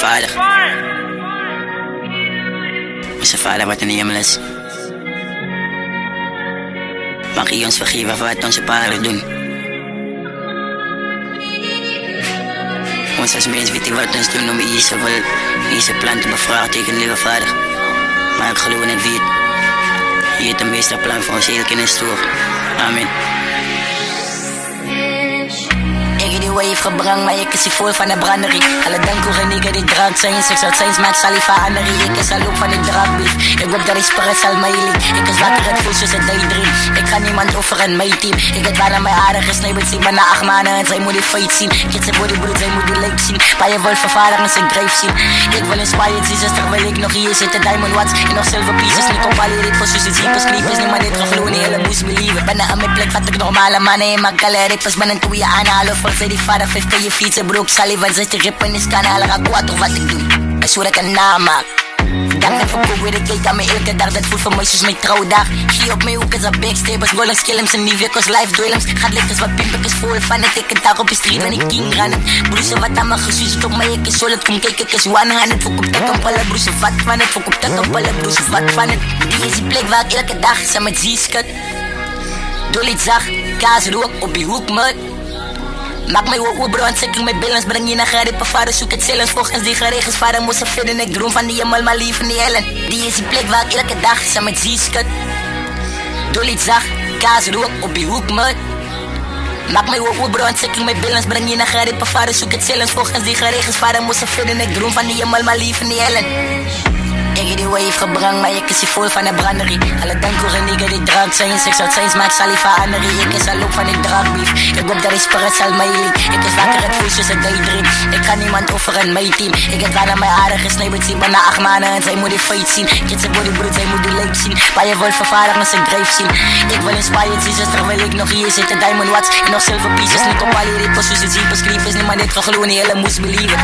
Vader. Onze Vader wat in de hemel is. Mag u ons vergeven voor wat onze paden doen. Ons als mens weet wat ons doen om deze plan te bevragen tegen lieve Vader. Maar ik geloof net wie je hebt een meester plan voor ons heel kunnen storen. Amen. Ik heb die wave gebracht, maar ik is hier vol van de branderie. Alle dank en ik die drank zijn, seks uit zijn smaak zal ik veranderen. Ik is al op van de drankbeef. Ik hoop dat die spirit zal mij lief. Ik is wakker het voel zoals het daydream. Ik ga niemand offeren, mijn team. Ik heb bijna mijn haren gesneden, zie maar na 8 maanden en zij moet die fight zien. Ik heb zijn bodybroed, zij moet die leek zien. Bij je wolf vervaardig en zijn drijf zien. Ik wil inspired zien, terwijl ik nog hier zit. Diamond watts en nog silver pieces. Niet op alle ritmes, zoals het ziepers, creepers. Niemand dit gefloen, die hele moest believen. Ben aan mijn plek, wat ik normale mannen in mijn galerie. Pas ben een toeie aanhalen, voor zij die vader 50 je fietsen, broek, Sullivan 60 rippen is kanaal, raak wat of wat ik doe. En zo dat ik een naam maak. Dank dat verkoop weer, ik kijk aan me elke dag, dat voelt voor mij zoals mijn trouwdag. Gie op mijn hoek is een backstabbers, golden skillums en die wikkels, life duelums. Gaat lekker wat pimpekes vol van het, ik een dag op de street en ik king ran het. Broese wat aan me geswitcht op mij, ik is solid, kom kijk, ik is 100. Verkoop dat op alle broese wat van het, verkoop dat op alle broese wat van het. Die is die plek waar ik elke dag samen met Z-skut. Doe iets zacht, kaas rook op die hoek, man. Maak mij ook brand, zeker mijn balance, breng je naar garippen, vader zoek het zelfs volgens die geregels, vader moest er verder, ik droom van die hemel, maar lief van die hellen. Die is die plek waar ik elke dag samen met Z-skut. Doe iets zacht, kaas rook op die hoek, man. Maak mij ook brand, zeker mijn balance, breng je naar garippen, vader zoek het zelfs volgens die geregels, vader moest er verder, ik droom van die hemel, maar lief van die hellen. Ik heb die wave gebracht, maar ik is hier vol van de branderie. Alle dank en ik die drank zijn, seks uit zijn smaak zal ik veranderen. Ik is al op van die drankbeef. Ik hoop dat die spirit zal mij lief. Ik is wakker het voel zoals het daydream. Ik ga niemand offeren, mijn team. Ik heb bijna mijn haren gesneden, zie maar na 8 maanden en zij moet die fight zien. Ik heb zijn bodybroed, zij moet die leek zien. Bij je wolf vervaardig en zijn drijf zien. Ik wil inspired zien, terwijl ik nog hier zit. Diamond watts en nog silver pieces. Niet op alle ritmes, zoals het ziepers, creepers. Niemand dit gegloen, die hele moest believen.